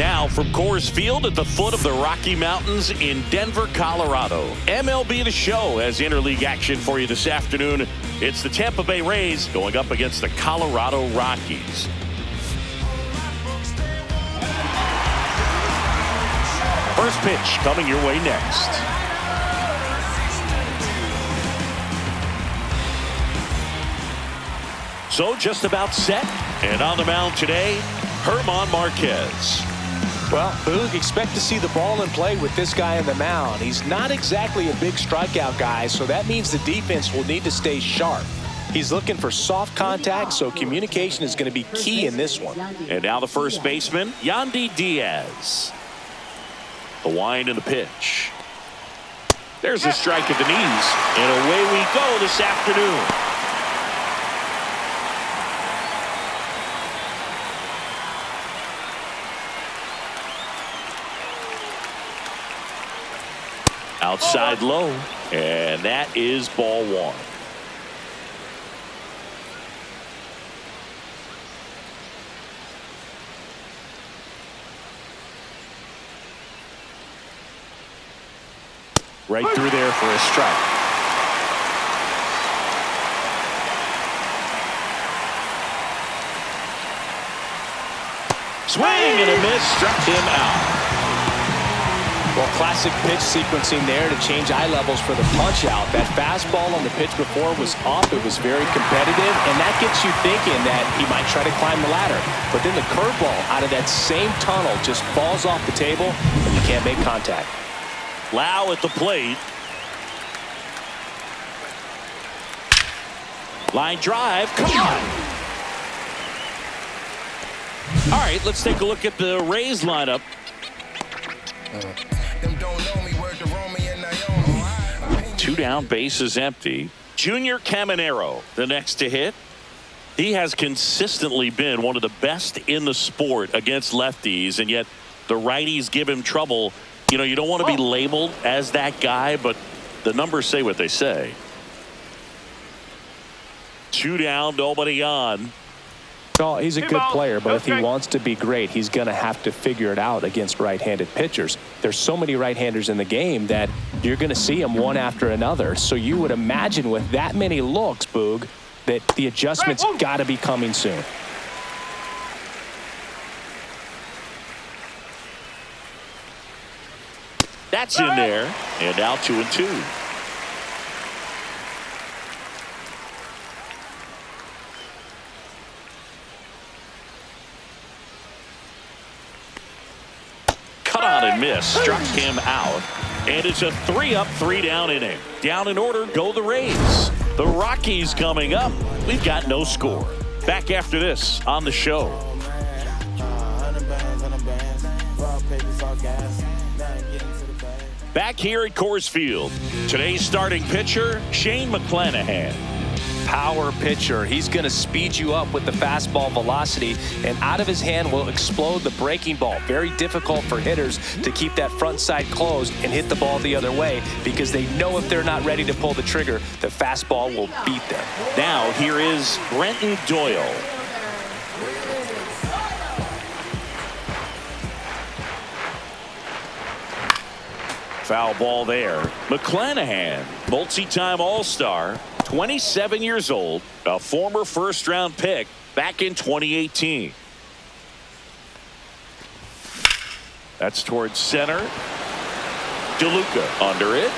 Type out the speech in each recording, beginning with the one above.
Now from Coors Field at the foot of the Rocky Mountains in Denver, Colorado. MLB The Show has interleague action for you this afternoon. It's the Tampa Bay Rays going up against the Colorado Rockies. First pitch coming your way next. So just about set, and on the mound today, German Marquez. Well, Boog, expect to see the ball in play with this guy on the mound. He's not exactly a big strikeout guy, so that means the defense will need to stay sharp. He's looking for soft contact, so communication is going to be key in this one. And now the first baseman, Yandy Diaz. The wind and the pitch. There's a strike at the knees, and away we go this afternoon. Outside low, and that is ball one. Right through there for a strike. Swing and a miss, struck him out. Well, classic pitch sequencing there to change eye levels for the punch out. That fastball on the pitch before was up. It was very competitive, and that gets you thinking that he might try to climb the ladder. But then the curveball out of that same tunnel just falls off the table, and you can't make contact. Lau at the plate. Line drive. Come on. All right, let's take a look at the Rays lineup. Two down, bases empty. Junior Caminero, the next to hit. He has consistently been one of the best in the sport against lefties, and yet the righties give him trouble. You know, you don't want to be labeled as that guy, but the numbers say what they say. Two down, nobody on. Well, he's a good player, but if he wants to be great, he's going to have to figure it out against right-handed pitchers. There's so many right-handers in the game that you're going to see them one after another. So you would imagine with that many looks, Boog, that the adjustment's got to be coming soon. That's in there, and now 2-2. Cut on and miss, struck him out, and it's a 3-up, 3-down inning. Down in order go the Rays. The Rockies coming up. We've got no score. Back after this on the show. Back here at Coors Field, today's starting pitcher, Shane McClanahan. Power pitcher. He's going to speed you up with the fastball velocity, and out of his hand will explode the breaking ball. Very difficult for hitters to keep that front side closed and hit the ball the other way, because they know if they're not ready to pull the trigger, the fastball will beat them. Now here is Brenton Doyle. Foul ball there. McClanahan, multi-time All-Star, 27 years old, a former first-round pick back in 2018. That's towards center. DeLuca under it.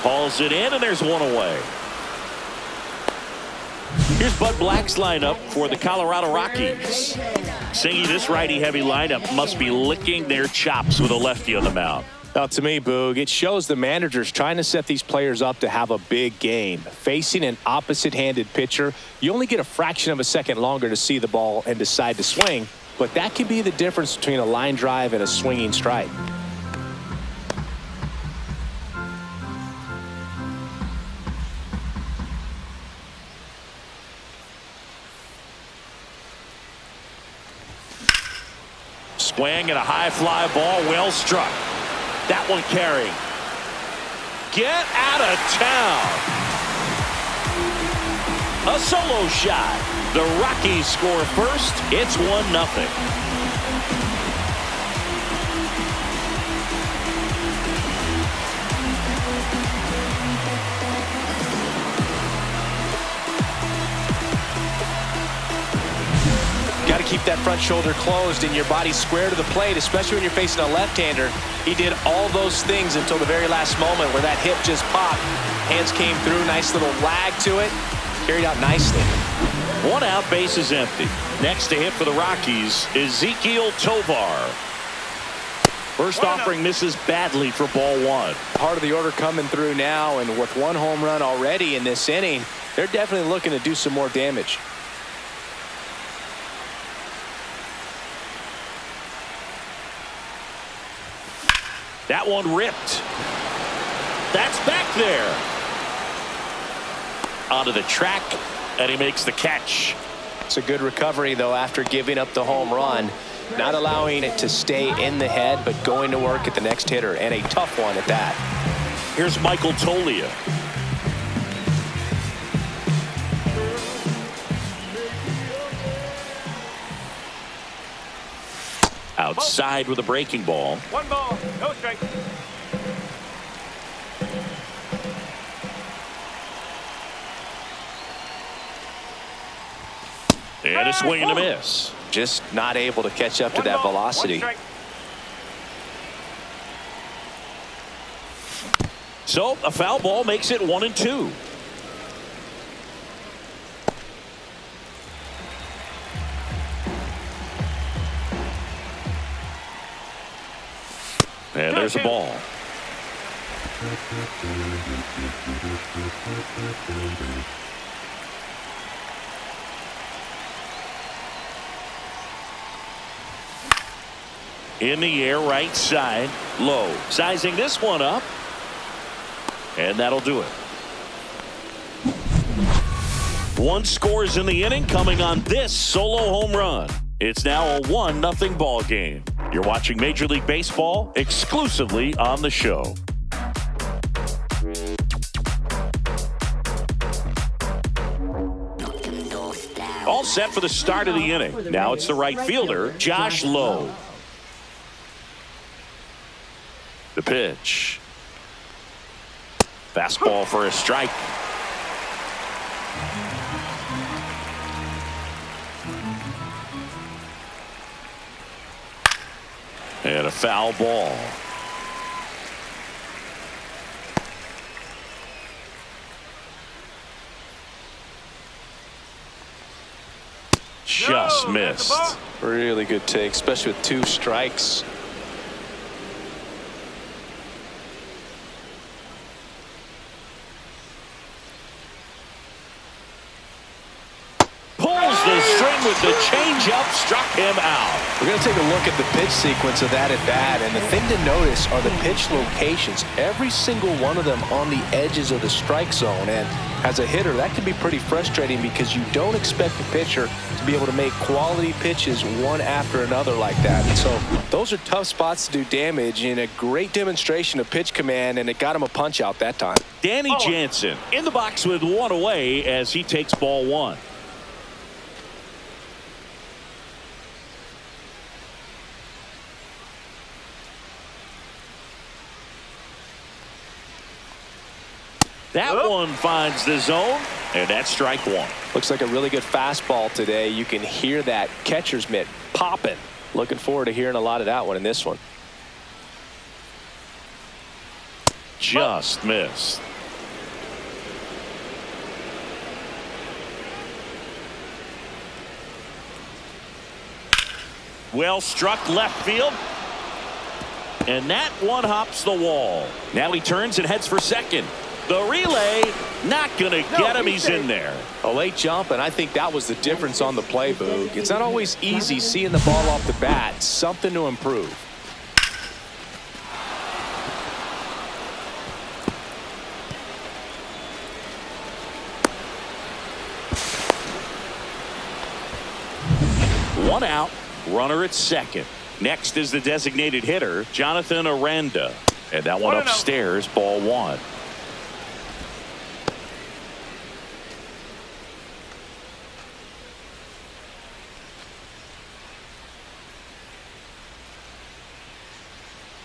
Hauls it in, and there's one away. Here's Bud Black's lineup for the Colorado Rockies. Singy, this righty-heavy lineup must be licking their chops with a lefty on the mound. Now, to me, Boog, it shows the managers trying to set these players up to have a big game. Facing an opposite-handed pitcher, you only get a fraction of a second longer to see the ball and decide to swing, but that can be the difference between a line drive and a swinging strike. Swing and a high fly ball, well struck. That one carrying. Get out of town. A solo shot. The Rockies score first. It's 1-0. to keep that front shoulder closed and your body square to the plate, especially when you're facing a left-hander. He did all those things until the very last moment where that hip just popped. Hands came through, nice little lag to it. Carried out nicely. 1 out, base is empty. Next to hit for the Rockies, Ezequiel Tovar. First offering misses badly for ball 1. Heart of the order coming through now, and with 1 home run already in this inning, they're definitely looking to do some more damage. That one ripped. That's back there. Onto the track, and he makes the catch. It's a good recovery, though, after giving up the home run. Not allowing it to stay in the head, but going to work at the next hitter, and a tough one at that. Here's Michael Tolia. Outside with a breaking ball. 1 ball, no strike. And a swing and a miss. Just not able to catch up to that velocity. So a foul ball makes it 1-2. And there's a ball. In the air, right side, low. Sizing this one up. And that'll do it. 1 scores in the inning coming on this solo home run. It's now a 1-0 ball game. You're watching Major League Baseball exclusively on the show. All set for the start of the inning. Now it's the right fielder, Josh Lowe. The pitch. Fastball for a strike. And a foul ball. Just missed. Really good take, especially with 2 strikes. With the changeup, struck him out. We're going to take a look at the pitch sequence of that at bat, and the thing to notice are the pitch locations. Every single one of them on the edges of the strike zone, and as a hitter, that can be pretty frustrating because you don't expect the pitcher to be able to make quality pitches one after another like that. And so those are tough spots to do damage, and a great demonstration of pitch command, and it got him a punch out that time. Danny Jansen in the box with 1 away as he takes ball 1. That one finds the zone, and that's strike 1. Looks like a really good fastball today. You can hear that catcher's mitt popping. Looking forward to hearing a lot of that one in this one. Just missed. Well struck left field. And that one hops the wall. Now he turns and heads for second. The relay, not going to get him. He's in there. A late jump, and I think that was the difference on the play, Boog. It's not always easy seeing the ball off the bat. Something to improve. One out, runner at second. Next is the designated hitter, Jonathan Aranda. And that one upstairs, ball 1.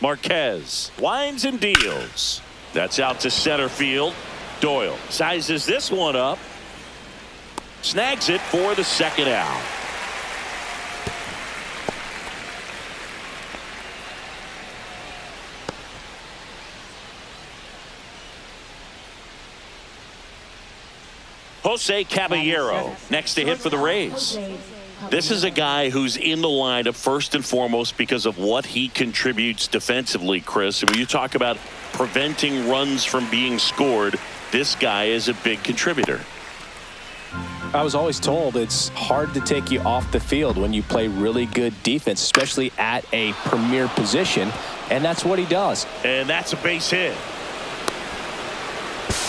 Marquez winds and deals. That's out to center field. Doyle sizes this one up. Snags it for the second out. Jose Caballero next to hit for the Rays. This is a guy who's in the lineup first and foremost because of what he contributes defensively, Chris. And when you talk about preventing runs from being scored, this guy is a big contributor. I was always told it's hard to take you off the field when you play really good defense, especially at a premier position, and that's what he does. And that's a base hit.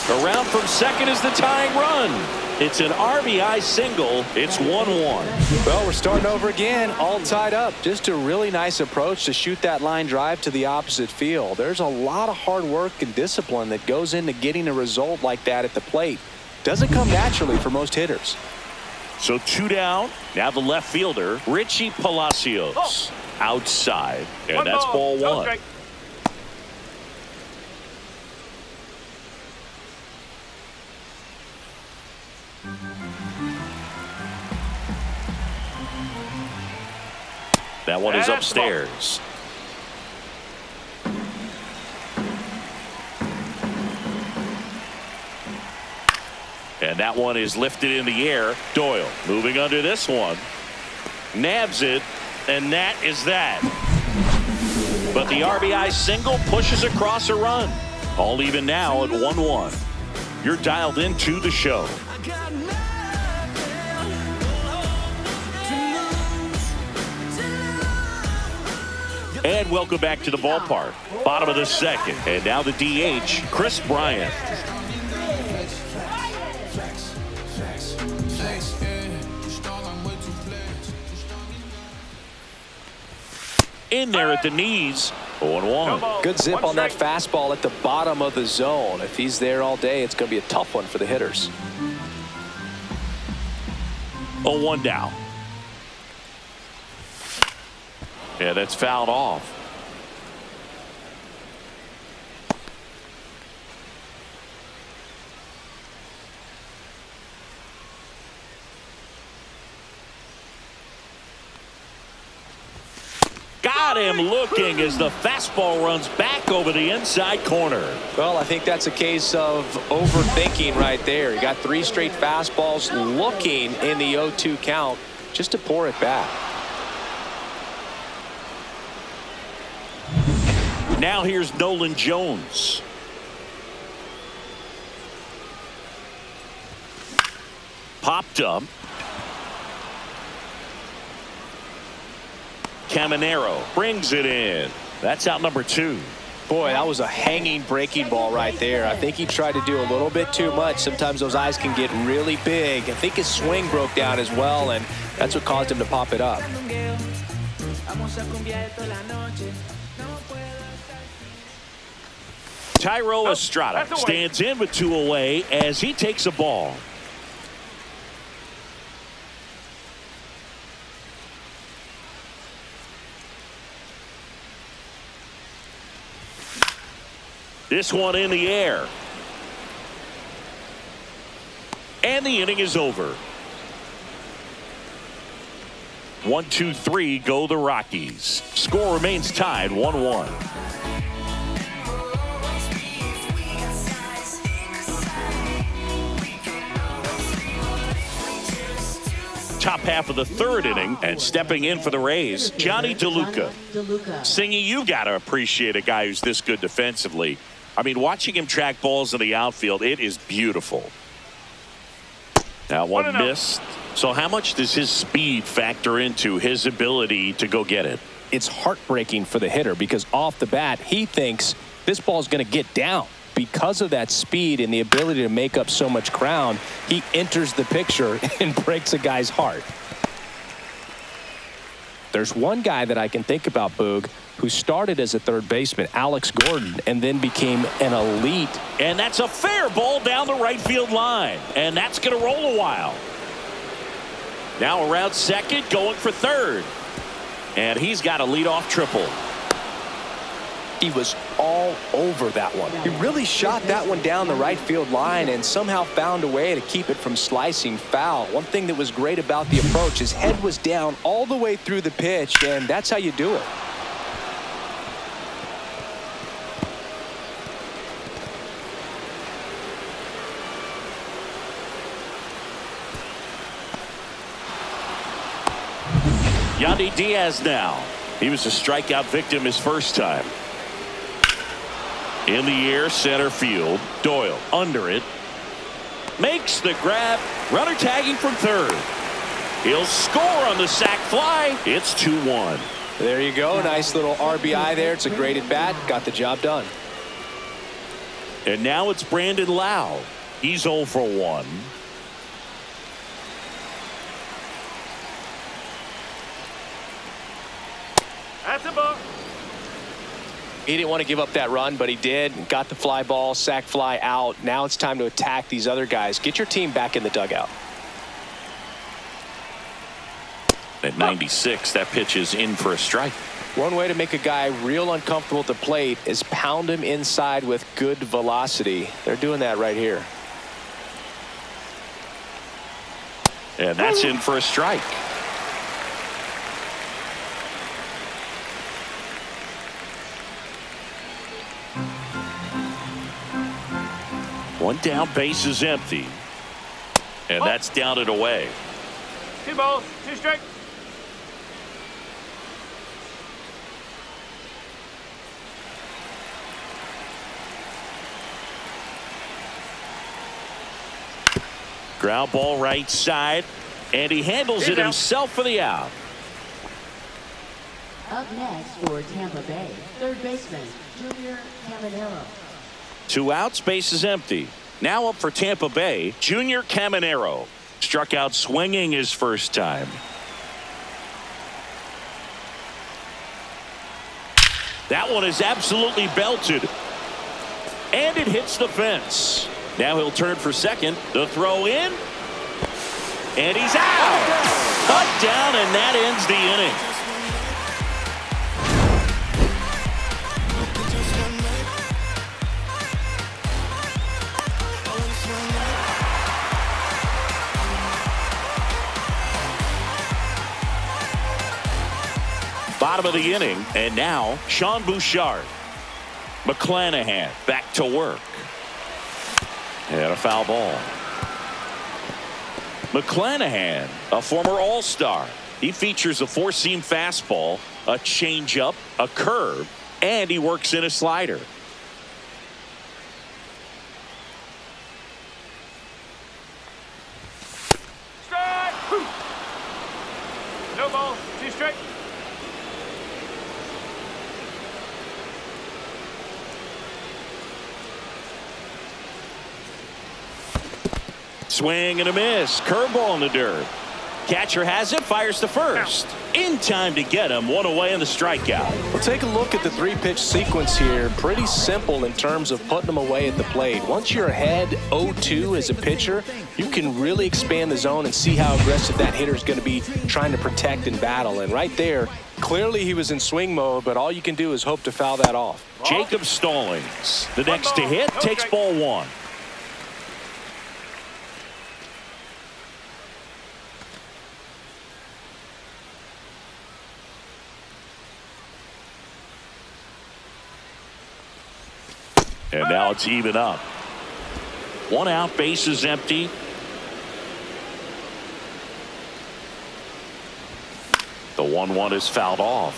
Around from second is the tying run. It's an RBI single. It's 1-1. Well, we're starting over again, all tied up. Just a really nice approach to shoot that line drive to the opposite field. There's a lot of hard work and discipline that goes into getting a result like that at the plate. Doesn't come naturally for most hitters. So 2 down. Now the left fielder, Richie Palacios, outside. And that's ball 1. That one is upstairs. And that one is lifted in the air. Doyle moving under this one. Nabs it, and that is that. But the RBI single pushes across a run. All even now at 1-1. You're dialed into the show. And welcome back to the ballpark. Bottom of the second. And now the DH, Chris Bryant. In there at the knees. 0-1. Good zip on that fastball at the bottom of the zone. If he's there all day, it's going to be a tough one for the hitters. 0-1 down. Yeah, that's fouled off. Got him looking as the fastball runs back over the inside corner. Well, I think that's a case of overthinking right there. He got 3 straight fastballs looking in the 0-2 count just to pour it back. Now here's Nolan Jones. Popped up. Caminero brings it in. That's out number 2. Boy, that was a hanging breaking ball right there. I think he tried to do a little bit too much. Sometimes those eyes can get really big. I think his swing broke down as well, and that's what caused him to pop it up. Thairo Estrada stands in with 2 away as he takes a ball. This one in the air. And the inning is over. 1-2-3 go the Rockies. Score remains tied 1-1. Top half of the 3rd inning, and stepping in for the Rays, Johnny DeLuca. Singy, you got to appreciate a guy who's this good defensively. I mean, watching him track balls in the outfield, it is beautiful. Now one missed. So how much does his speed factor into his ability to go get it? It's heartbreaking for the hitter because off the bat, he thinks this ball is going to get down. Because of that speed and the ability to make up so much ground, he enters the picture and breaks a guy's heart. There's one guy that I can think about, Boog, who started as a third baseman, Alex Gordon, and then became an elite. And that's a fair ball down the right field line. And that's going to roll a while. Now around second, going for third. And he's got a leadoff triple. He was all over that one. He really shot that one down the right field line and somehow found a way to keep it from slicing foul. One thing that was great about the approach, his head was down all the way through the pitch, and that's how you do it. Yandy Diaz now. He was a strikeout victim his first time. In the air, center field. Doyle under it. Makes the grab. Runner tagging from third. He'll score on the sac fly. It's 2-1. There you go. Nice little RBI there. It's a great at bat. Got the job done. And now it's Brandon Lau. He's 0 for 1. That's a ball. He didn't want to give up that run, but he did. Got the fly ball, sac fly out. Now it's time to attack these other guys. Get your team back in the dugout. At 96, that pitch is in for a strike. One way to make a guy real uncomfortable at the plate is pound him inside with good velocity. They're doing that right here. And that's in for a strike. One down, base is empty. And that's down and away. 2 balls, 2 strikes. Ground ball right side. And he handles it himself for the out. Up next for Tampa Bay, third baseman, Junior Caminero. 2 outs, base is empty. Now up for Tampa Bay, Junior Caminero. Struck out swinging his first time. That one is absolutely belted. And it hits the fence. Now he'll turn for second. The throw in. And he's out. Cut down, and that ends the inning. Bottom of the inning, and now Sean Bouchard. McClanahan back to work. And a foul ball. McClanahan, a former All-Star. He features a 4-seam fastball, a changeup, a curve, and he works in a slider. Strike! No balls, 2 strikes. Swing and a miss. Curveball in the dirt. Catcher has it, fires to first. In time to get him. One away in the strikeout. Well, take a look at the 3-pitch sequence here. Pretty simple in terms of putting them away at the plate. Once you're ahead 0-2 as a pitcher, you can really expand the zone and see how aggressive that hitter is going to be trying to protect and battle. And right there, clearly he was in swing mode, but all you can do is hope to foul that off. Jacob Stallings, the next to hit, takes ball 1. And now it's even up. 1 out, base is empty. The 1-1 is fouled off.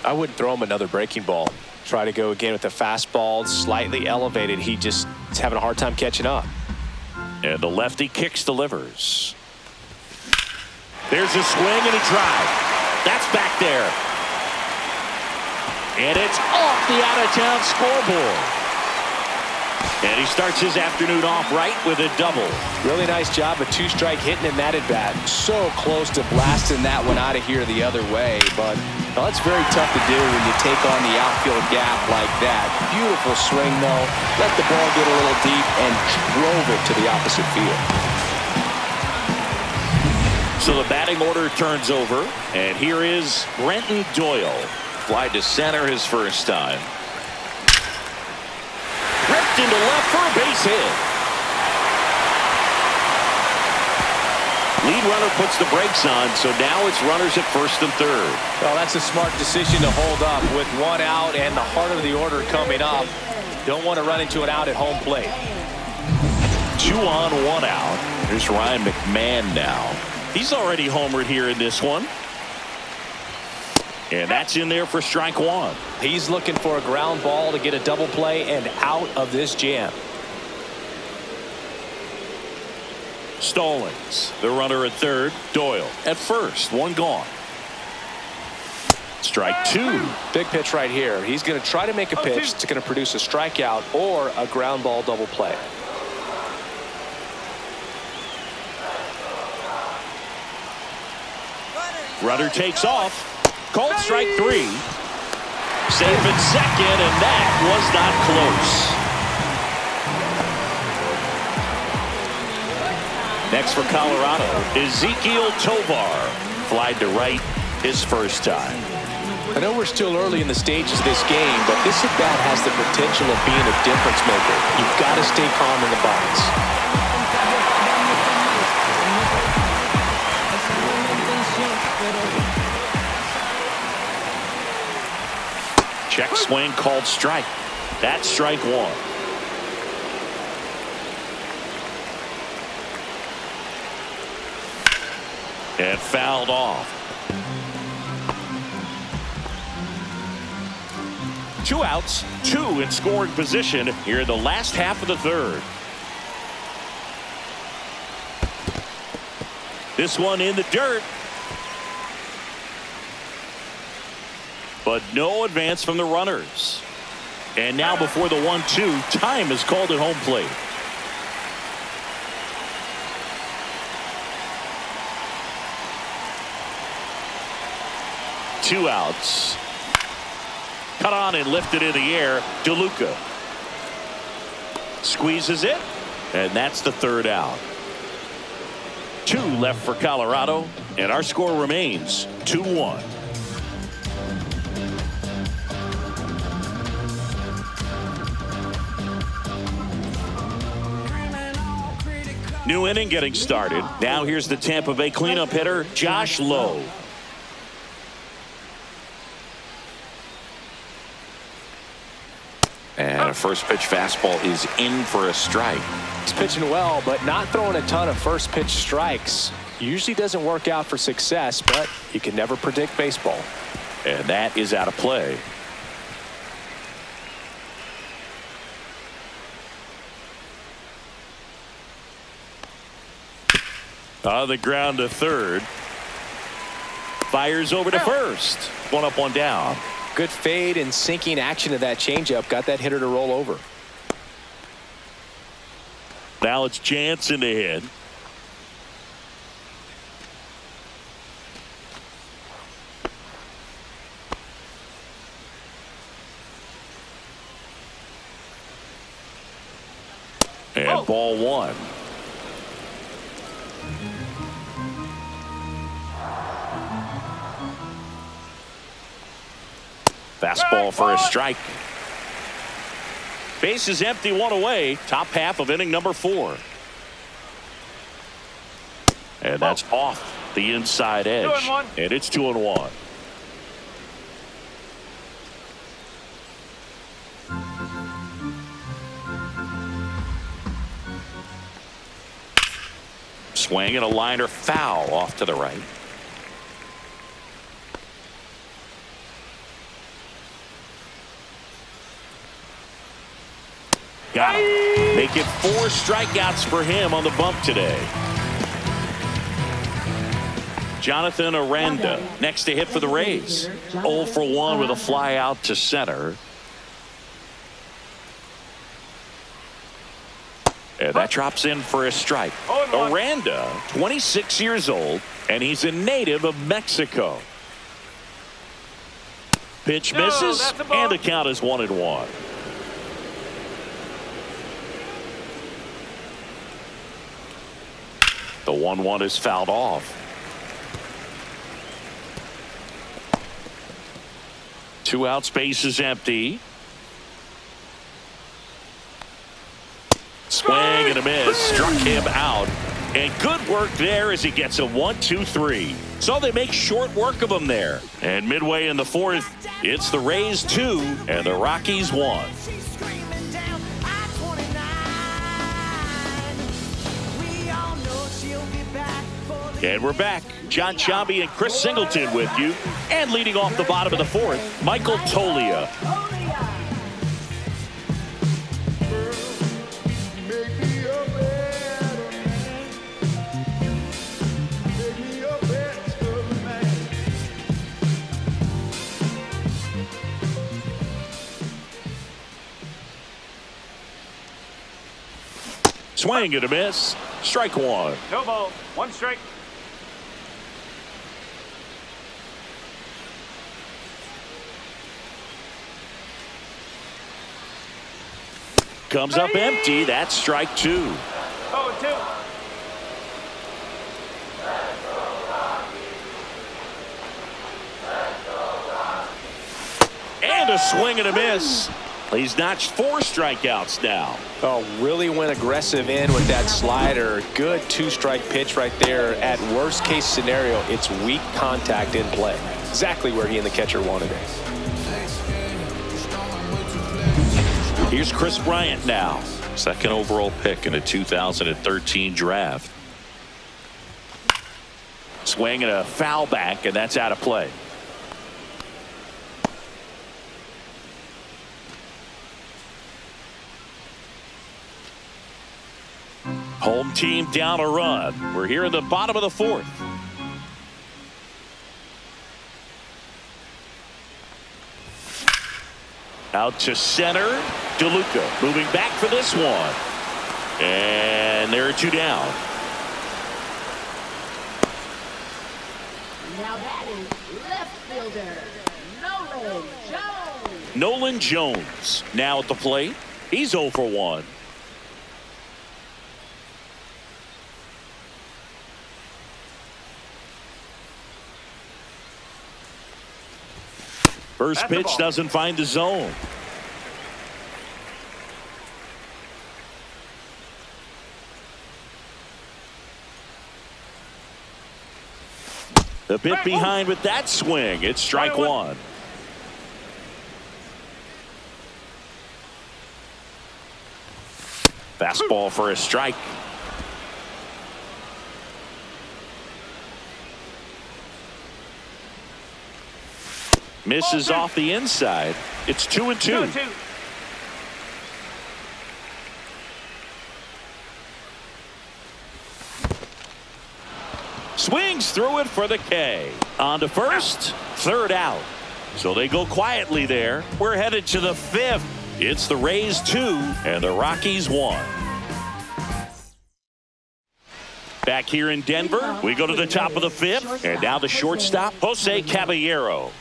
I wouldn't throw him another breaking ball. Try to go again with the fastball, slightly elevated. He just is having a hard time catching up. And the lefty kicks, delivers. There's a swing and a drive. That's back there. And it's off the out-of-town scoreboard. And he starts his afternoon off right with a double. Really nice job of 2-strike hitting in that at-bat. So close to blasting that one out of here the other way. But well, it's very tough to do when you take on the outfield gap like that. Beautiful swing, though. Let the ball get a little deep and drove it to the opposite field. So the batting order turns over. And here is Brenton Doyle. Fly to center his first time. Ripped into left for a base hit. Lead runner puts the brakes on, so now it's runners at first and third. Well, that's a smart decision to hold up with 1 out and the heart of the order coming up. Don't want to run into an out at home plate. 2 on, 1 out. Here's Ryan McMahon now. He's already homered here in this one. And that's in there for strike one. He's looking for a ground ball to get a double play and out of this jam. Stallings, the runner at third. Doyle at first. One gone. Strike two. Big pitch right here. He's going to try to make a pitch that's going to produce a strikeout or a ground ball double play. Runner takes off. Called strike three. Safe at second, and that was not close. Next for Colorado, Ezequiel Tovar. Flied to right his first time. I know we're still early in the stages of this game, but this at-bat has the potential of being a difference maker. You've got to stay calm in the box. Check swing called strike. That's strike one. And fouled off. 2 outs, 2 in scoring position here in the last half of the third. This one in the dirt. But no advance from the runners. And now before the 1-2, time is called at home plate. Two outs. Cut on and lifted in the air. DeLuca squeezes it, and that's the third out. 2 left for Colorado, and our score remains 2-1. New inning getting started. Now here's the Tampa Bay cleanup hitter, Josh Lowe. And a first pitch fastball is in for a strike. He's pitching well, but not throwing a ton of first pitch strikes. Usually doesn't work out for success, but you can never predict baseball. And that is out of play. On the ground to third. Fires over to first. 1 up, 1 down. Good fade and sinking action of that changeup. Got that hitter to roll over. Now it's Jansen to hit. And ball 1. Fastball for a strike. Base is empty, 1 away. Top half of inning number 4. And that's off the inside edge. 2-1. And it's 2-1. Swing and a liner foul off to the right. Got him. Make it 4 strikeouts for him on the bump today. Jonathan Aranda next to hit for the Rays. 0 for 1 with a fly out to center. And that drops in for a strike. Aranda, 26 years old, and he's a native of Mexico. Pitch misses, and the count is 1-1. The 1-1 is fouled off. 2 outs, base is empty. Swing and a miss. Struck him out. And good work there as he gets a 1-2-3. So they make short work of him there. And midway in the 4th, it's the Rays 2 and the Rockies 1. And we're back. John Chambie and Chris Singleton with you. And leading off the bottom of the fourth, Michael Toglia. Swing and a miss. Strike one. No ball. One strike. Comes up empty. That's strike two. 0-2. And a swing and a miss. He's notched 4 strikeouts now. Oh, really went aggressive in with that slider. Good 2-strike pitch right there. At worst case scenario, it's weak contact in play. Exactly where he and the catcher wanted it. Here's Chris Bryant now. Second overall pick in the 2013 draft. Swing and a foul back, and that's out of play. Home team down a run. We're here in the bottom of the fourth. Out to center. DeLuca moving back for this one. And there are 2 down. Now that is left fielder, Nolan Jones. Nolan Jones now at the plate. He's 0 for 1. First pitch doesn't find the zone. A bit behind with that swing. It's strike one. Fastball for a strike. Misses off the inside. It's 2-2. 2-2. Swings through it for the K. On to first. Third out. So they go quietly there. We're headed to the 5th. It's the Rays 2 and the Rockies 1. Back here in Denver, we go to the top of the 5th. And now the shortstop, Jose Caballero.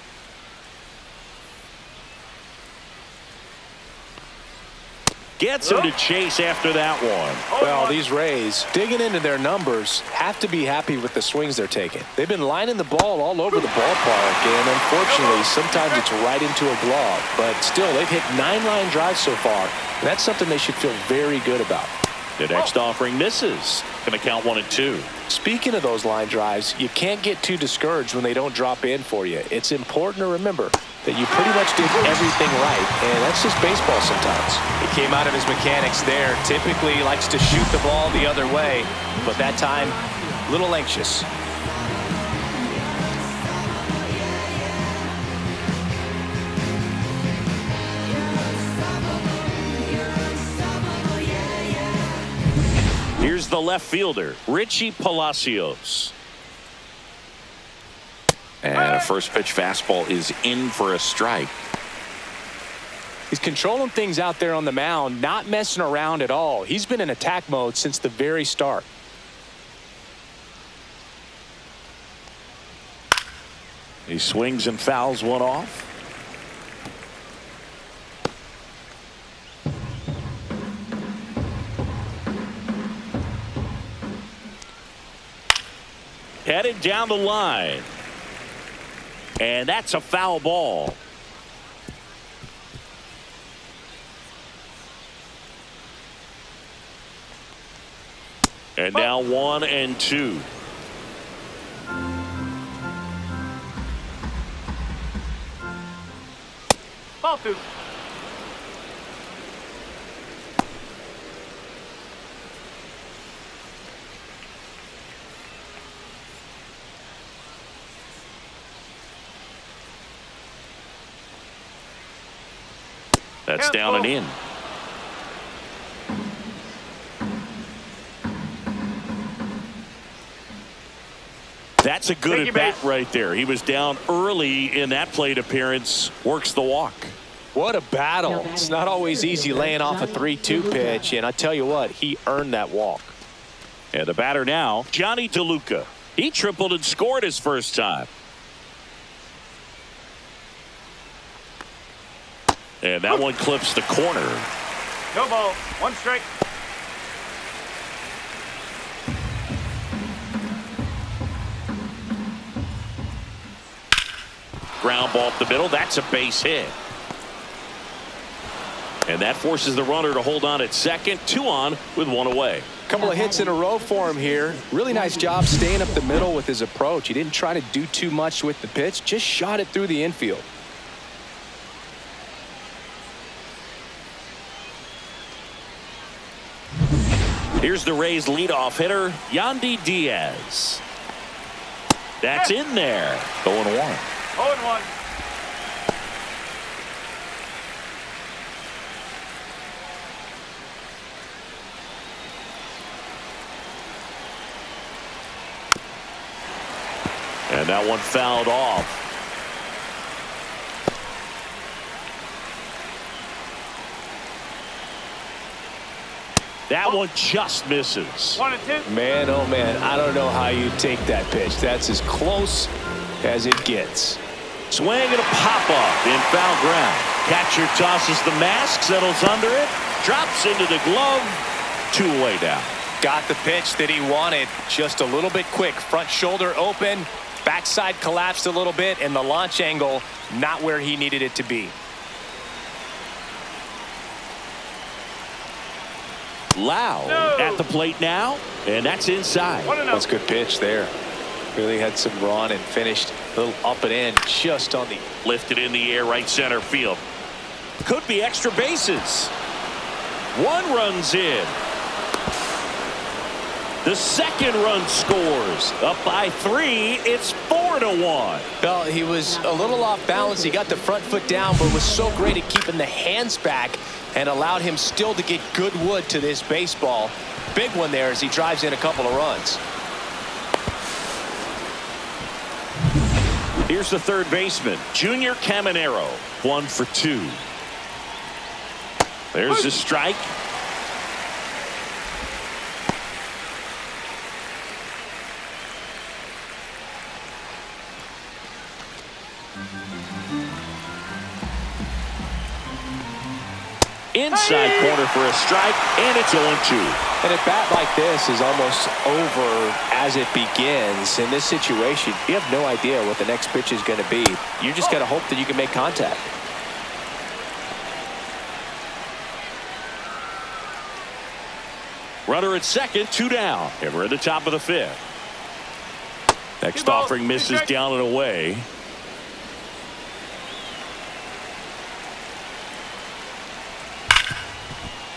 Gets him to chase after that one. Well, these Rays, digging into their numbers, have to be happy with the swings they're taking. They've been lining the ball all over the ballpark, and unfortunately, sometimes it's right into a glove. But still, they've hit 9 line drives so far, and that's something they should feel very good about. The next offering misses. Going to count 1-2. Speaking of those line drives, you can't get too discouraged when they don't drop in for you. It's important to remember that you pretty much did everything right, and that's just baseball sometimes. He came out of his mechanics there. Typically he likes to shoot the ball the other way, but that time, a little anxious. Here's the left fielder, Richie Palacios. And a first pitch fastball is in for a strike. He's controlling things out there on the mound, not messing around at all. He's been in attack mode since the very start. He swings and fouls one off. Headed down the line. And that's a foul ball. And now 1-2. Ball 2. That's down and in. That's a good at bat right there. He was down early in that plate appearance. Works the walk. What a battle. It's not always easy laying off a 3-2 pitch, and I tell you what, he earned that walk. And the batter now, Johnny DeLuca. He tripled and scored his first time. And that one clips the corner. No ball. 1 strike. Ground ball up the middle. That's a base hit. And that forces the runner to hold on at second. 2 on with 1 away. Couple of hits in a row for him here. Really nice job staying up the middle with his approach. He didn't try to do too much with the pitch. Just shot it through the infield. Here's the Rays leadoff hitter, Yandy Diaz. That's in there. 0-1. 0-1. And that one fouled off. That one just misses. 1 and 2. Man, oh man, I don't know how you take that pitch. That's as close as it gets. Swing and a pop-up in foul ground. Catcher tosses the mask, settles under it, drops into the glove. 2 away down. Got the pitch that he wanted. Just a little bit quick. Front shoulder open. Backside collapsed a little bit, and the launch angle not where he needed it to be. Loud at the plate now, and that's inside. That's a good pitch there. Really had some run and finished a little up and in just on the lifted in the air, right center field. Could be extra bases. 1 runs in. The second run scores. Up by 3. It's 4-1. Well, he was a little off balance. He got the front foot down, but was so great at keeping the hands back and allowed him still to get good wood to this baseball. Big one there as he drives in a couple of runs. Here's the third baseman, Junior Caminero. 1 for 2. There's the strike. Inside corner for a strike, and it's 0-2. And a bat like this is almost over as it begins. In this situation, you have no idea what the next pitch is going to be. You just got to hope that you can make contact. Runner at second, 2 down. And we're at the top of the 5th. Next offering misses down and away.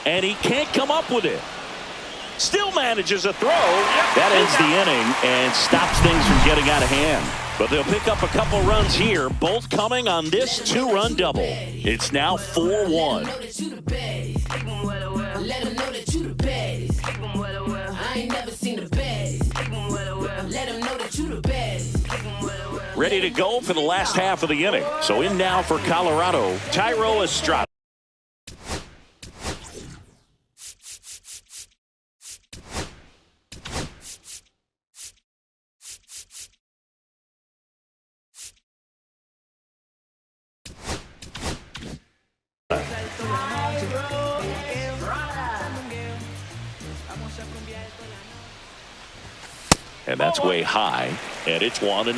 And he can't come up with it. Still manages a throw. That ends the inning and stops things from getting out of hand. But they'll pick up a couple runs here, both coming on this 2-run double. It's now 4-1. Ready to go for the last half of the inning. So in now for Colorado, Thairo Estrada. And that's way high, and it's 1-0.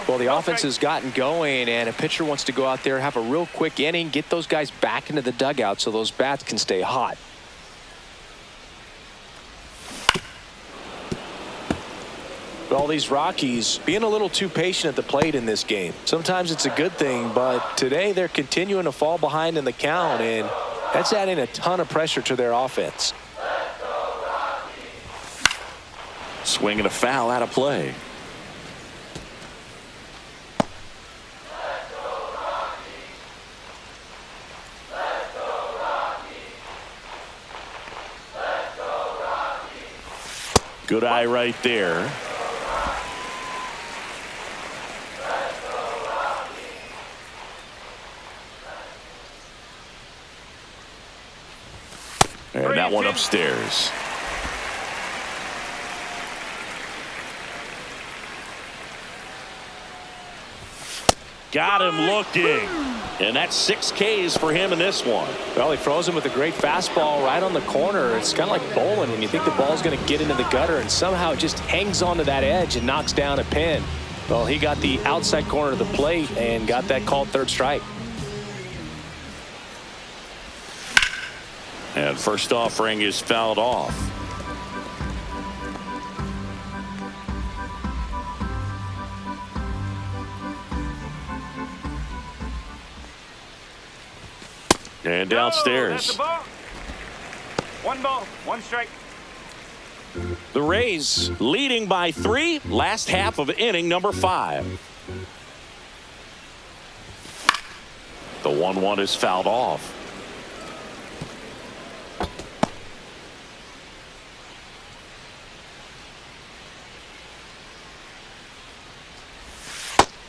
Well, the offense has gotten going, and a pitcher wants to go out there, have a real quick inning, get those guys back into the dugout so those bats can stay hot. All these Rockies being a little too patient at the plate in this game. Sometimes it's a good thing, but today they're continuing to fall behind in the count, and that's adding a ton of pressure to their offense. Swing and a foul out of play. Good eye right there. And that one upstairs. Got him looking. And that's 6 Ks for him in this one. Well, he throws him with a great fastball right on the corner. It's kind of like bowling when you think the ball's going to get into the gutter, and somehow it just hangs onto that edge and knocks down a pin. Well, he got the outside corner of the plate and got that called third strike. And first offering is fouled off. And downstairs. That's a ball. 1 ball, 1 strike. The Rays leading by 3. Last half of inning number 5. The 1-1 is fouled off.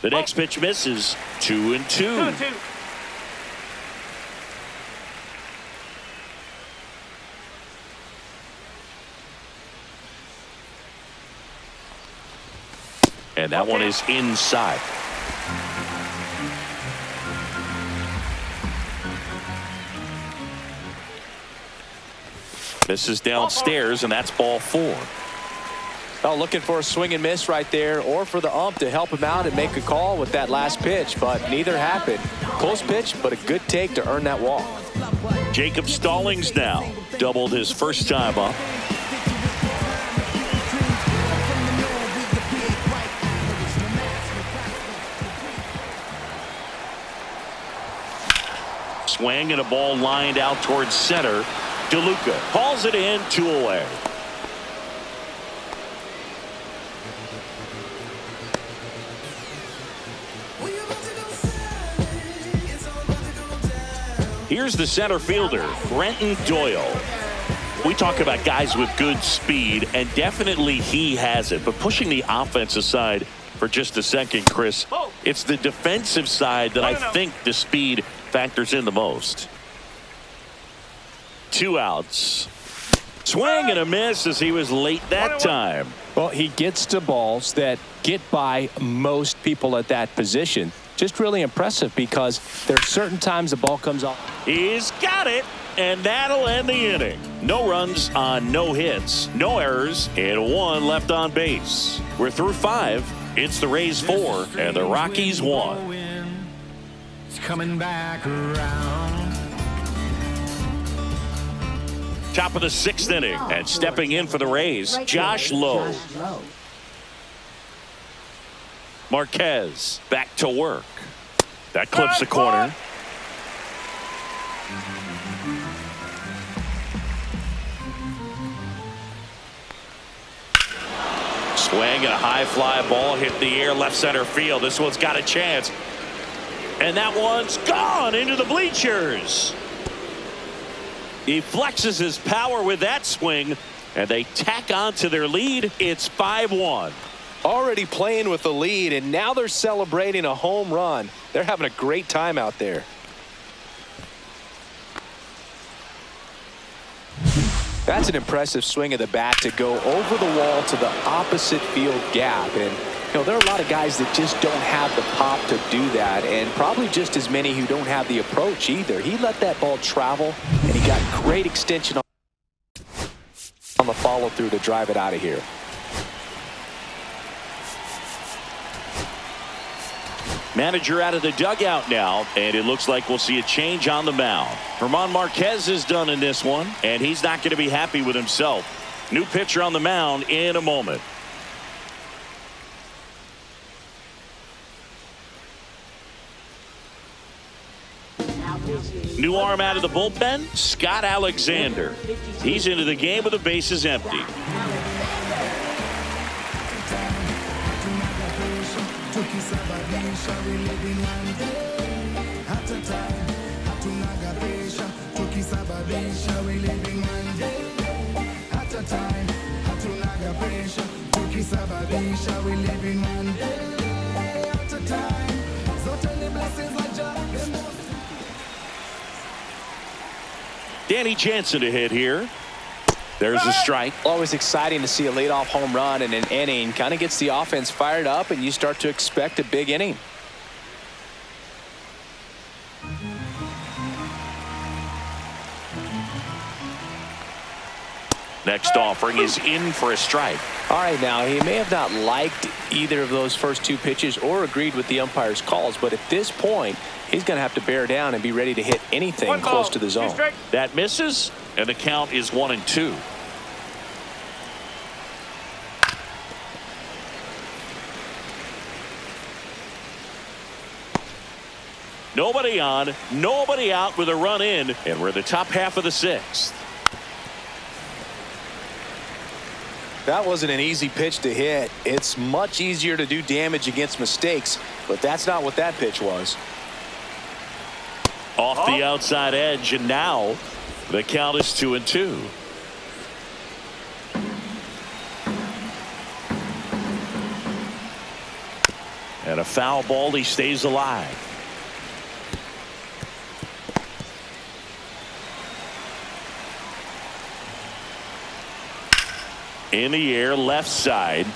The next pitch misses. 2-2. 2-2. And that one is inside. This is downstairs, and that's ball 4. Oh, looking for a swing and miss right there, or for the ump to help him out and make a call with that last pitch, but neither happened. Close pitch, but a good take to earn that walk. Jacob Stallings now doubled his first time up. Swing and a ball lined out towards center. DeLuca calls it in, 2 away. Here's the center fielder, Brenton Doyle. We talk about guys with good speed, and definitely he has it. But pushing the offense aside for just a second, Chris, it's the defensive side that I think the speed factors in the most. 2 outs. Swing and a miss as he was late that time. Well, he gets to balls that get by most people at that position. Just really impressive because there are certain times the ball comes off. He's got it, and that'll end the inning. No runs on no hits, no errors, and 1 left on base. We're through 5. It's the Rays 4 and the Rockies 1. It's coming back around. Top of the 6th inning, and stepping in for the Rays, Josh Lowe. Marquez back to work. That clips the corner. Swing and a high fly ball hit the air left center field. This one's got a chance. And that one's gone into the bleachers. He flexes his power with that swing, and they tack on to their lead. It's 5-1. Already playing with the lead, and now they're celebrating a home run. They're having a great time out there. That's an impressive swing of the bat to go over the wall to the opposite field gap. And, you know, there are a lot of guys that just don't have the pop to do that, and probably just as many who don't have the approach either. He let that ball travel, and he got great extension on the follow-through to drive it out of here. Manager out of the dugout now, and it looks like we'll see a change on the mound. German Marquez is done in this one, and he's not going to be happy with himself. New pitcher on the mound in a moment. New arm out of the bullpen, Scott Alexander. He's into the game with the bases empty. Danny Jansen to hit here. There's a strike. Always exciting to see a leadoff home run in an inning. Kind of gets the offense fired up, and you start to expect a big inning. Next offering is in for a strike. All right, now he may have not liked either of those first two pitches or agreed with the umpire's calls, but at this point, he's going to have to bear down and be ready to hit anything close to the zone. That misses, and the count is 1-2. Nobody on, nobody out with a run in, and we're in the top half of the sixth. That wasn't an easy pitch to hit. It's much easier to do damage against mistakes, but that's not what that pitch was. Off the outside edge, and now the count is 2-2. And a foul ball, he stays alive. In the air, left side.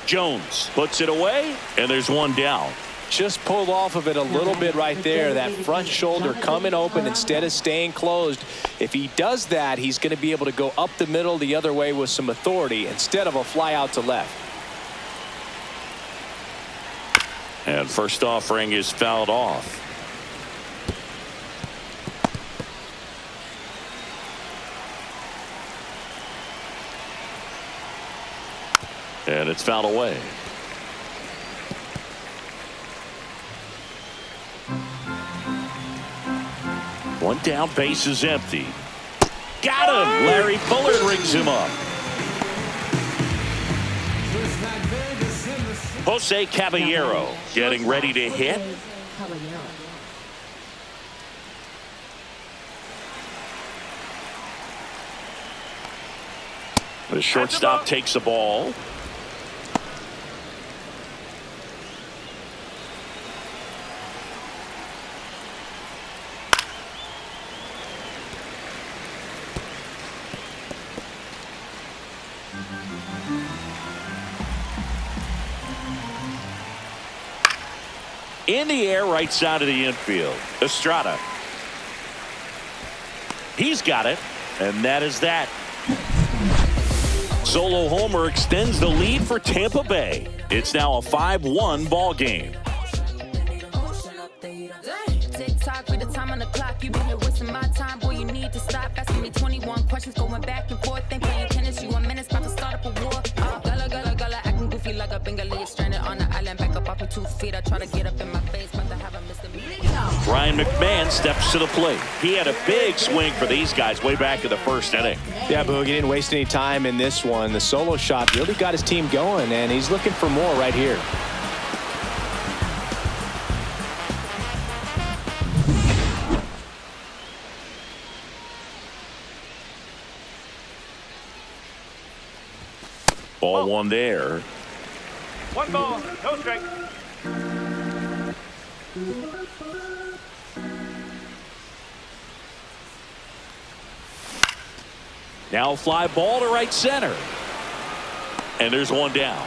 Jones puts it away, and there's one down. Just pulled off of it a little bit right there. That front shoulder coming open instead of staying closed. If he does that, he's going to be able to go up the middle the other way with some authority instead of a fly out to left. And first offering is fouled off. And it's fouled away. One down, base is empty. Got him! Larry Bullard rings him up. Jose Caballero getting ready to hit. The shortstop takes the ball. In the air, right side of the infield. Estrada. He's got it, and that is that. Solo homer extends the lead for Tampa Bay. It's now a 5-1 ball game. Tick-tock with the time on the clock. You've been here wasting my time. Boy, you need to stop asking me 21 questions, going back and forth. Ain't playing tennis. You 1 minute, about to start up a war. Gala, acting goofy like a Bengali. Stranded on the island, back up off my 2 feet. I try to get up in my face, but I haven't missed a beat. Ryan McMahon steps to the plate. He had a big swing for these guys way back in the first inning. Yeah, Boog, he didn't waste any time in this one. The solo shot really got his team going, and he's looking for more right here. Ball one there. 1 ball, no strike. Now fly ball to right center. And there's one down.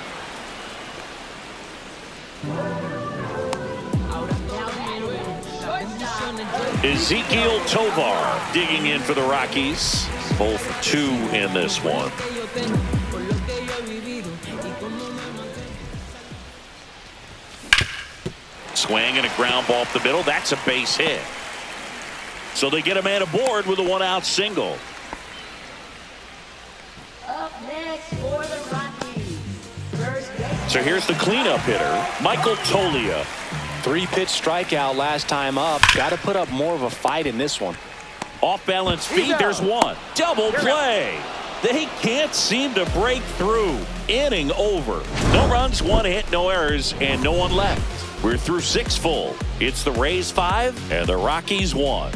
Ezekiel Tovar digging in for the Rockies. Both 2 in this one. Swing and a ground ball up the middle. That's a base hit. So they get a man aboard with a 1-out single. Up next for the Rockies. So here's the cleanup hitter, Michael Toglia. 3-pitch strikeout last time up. Got to put up more of a fight in this one. Off balance feed, there's one. Double play. They can't seem to break through. Inning over. No runs, 1 hit, no errors, and no one left. We're through 6 full. It's the Rays 5 and the Rockies 1.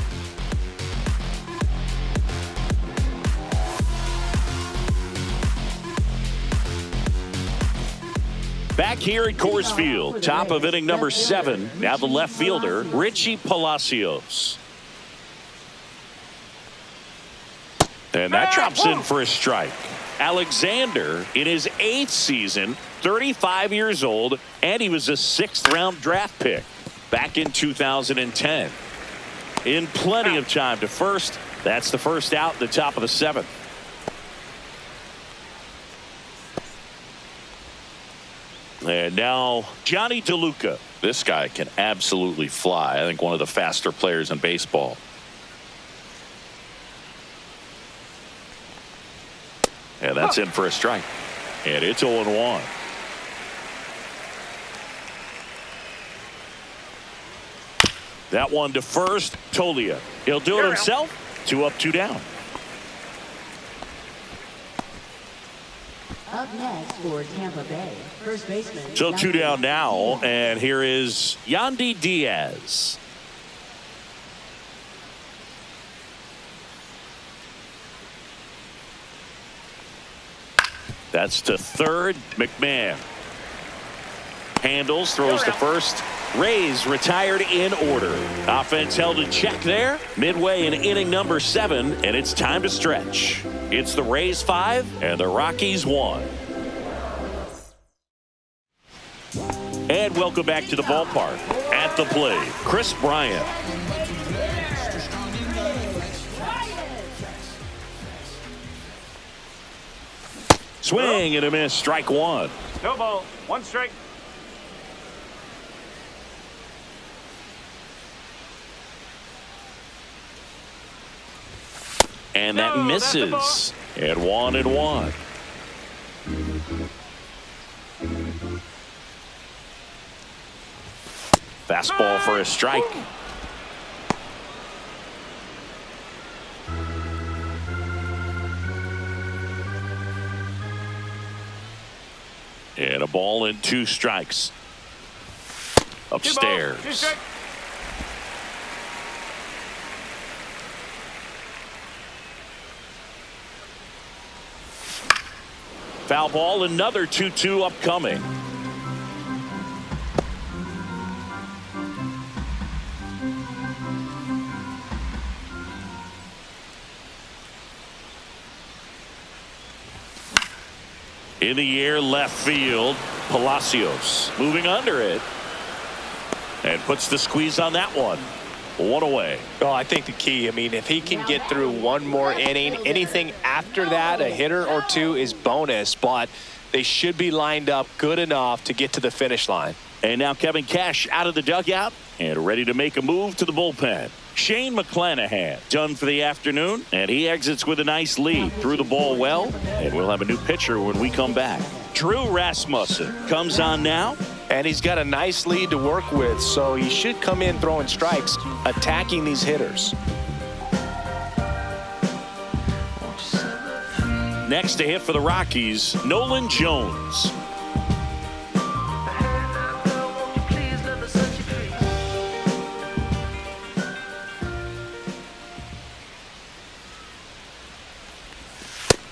Back here at Coors Field, top of inning number 7. Now the left fielder, Richie Palacios. And that drops in for a strike. Alexander in his 8th season, 35 years old, and he was a 6th-round draft pick back in 2010. In plenty of time to first. That's the first out at the top of the 7th. And now Johnny DeLuca. This guy can absolutely fly. I think one of the faster players in baseball. And that's in for a strike. And it's 0-1. That one to first. Tolia. He'll do it himself. 2 up, 2 down. Up next for Tampa Bay, first baseman. So 2 down now, and here is Yandy Diaz. That's to third. McMahon handles, throws to first. Rays retired in order. Offense held in check there. Midway in inning number 7, and it's time to stretch. It's the Rays 5 and the Rockies 1. And welcome back to the ballpark. At the plate, Chris Bryant. Swing and a miss. Strike 1. No ball. 1 strike. And that misses. And 1-1. Fastball for a strike. And a ball and 2 strikes. Upstairs. 2 strikes. Foul ball, another 2-2 upcoming. In the air, left field, Palacios moving under it and puts the squeeze on that one. 1 away. Oh, I think the key, I mean, if he can get through 1 more inning, anything after that, a hitter or 2 is bonus, but they should be lined up good enough to get to the finish line. And now Kevin Cash out of the dugout and ready to make a move to the bullpen. Shane McClanahan done for the afternoon, and he exits with a nice lead. Threw the ball well, and we'll have a new pitcher when we come back. Drew Rasmussen comes on now. And he's got a nice lead to work with, so he should come in throwing strikes, attacking these hitters. Next to hit for the Rockies, Nolan Jones.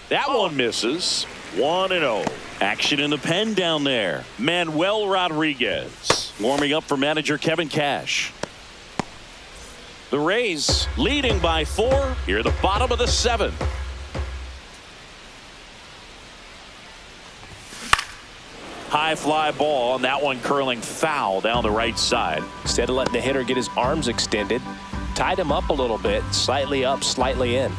That one misses. 1-0. Action in the pen down there. Manuel Rodriguez warming up for manager Kevin Cash. The Rays leading by 4 here at the bottom of the 7th. High fly ball, and that one curling foul down the right side. Instead of letting the hitter get his arms extended, tied him up a little bit, slightly up, slightly in.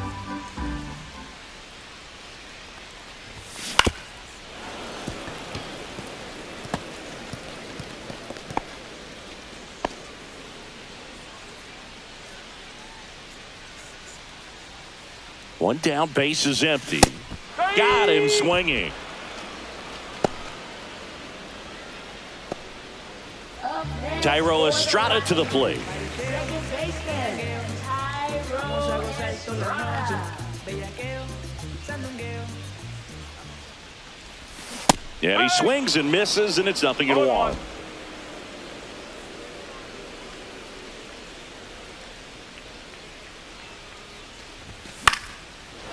One down, base is empty. Got him swinging. Tyro Estrada to the plate. Yeah, he swings and misses, and it's 0-1.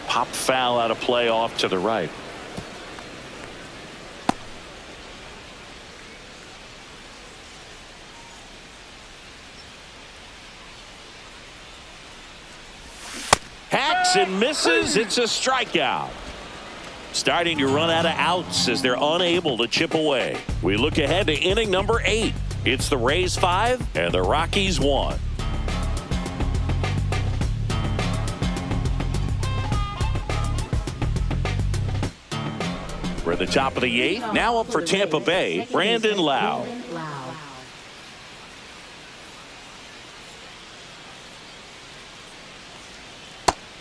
Pop foul out of play off to the right. Swings and misses. It's a strikeout. Starting to run out of outs as they're unable to chip away. We look ahead to inning number 8. It's the Rays 5 and the Rockies 1. We're at the top of the 8th. Now up for Tampa Bay, Brandon Lau.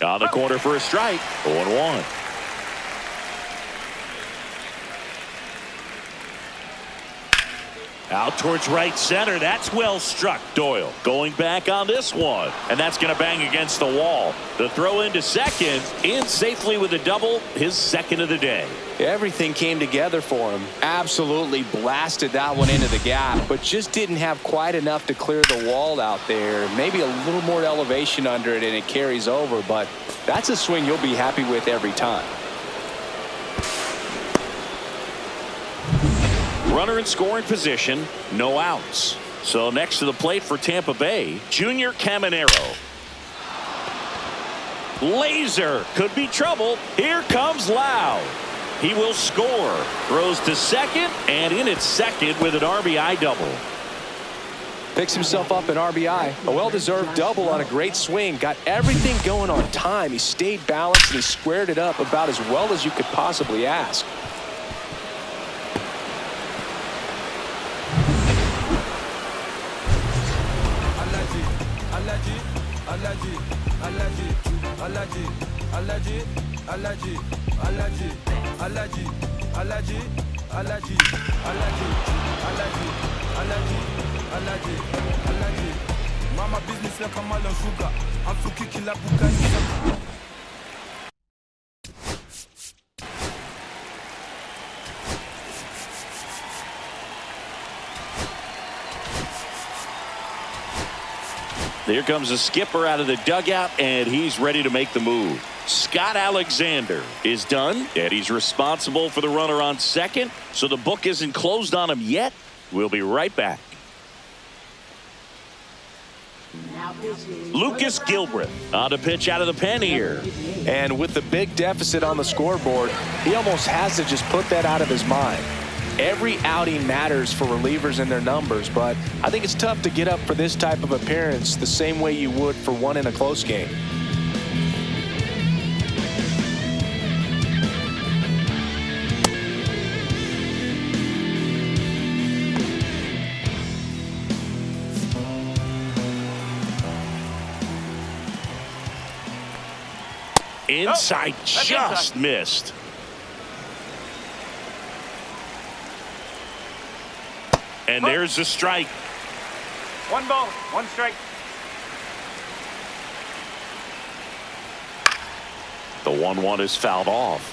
On the corner for a strike. 0-1. Out towards right center. That's well struck. Doyle going back on this one. And that's going to bang against the wall. The throw into second. In safely with a double. His second of the day. Everything came together for him. Absolutely blasted that one into the gap, but just didn't have quite enough to clear the wall out there. Maybe a little more elevation under it and it carries over, but that's a swing you'll be happy with every time. Runner in scoring position, no outs. So next to the plate for Tampa Bay, Junior Caminero. Laser could be trouble. Here comes Lau. He will score. Throws to second, and in at second with an RBI double. Picks himself up an RBI. A well-deserved double on a great swing. Got everything going on time. He stayed balanced and he squared it up about as well as you could possibly ask. Mama business like a malon sugar. I'm so kicking la buka. Here comes the skipper out of the dugout, and he's ready to make the move. Scott Alexander is done, and he's responsible for the runner on second, so the book isn't closed on him yet. We'll be right back. Lucas Gilbreth on a pitch out of the pen here. And with the big deficit on the scoreboard, he almost has to just put that out of his mind. Every outing matters for relievers and their numbers, but I think it's tough to get up for this type of appearance the same way you would for one in a close game. Inside, just missed. And there's the strike. 1 ball, 1 strike. The 1-1 is fouled off.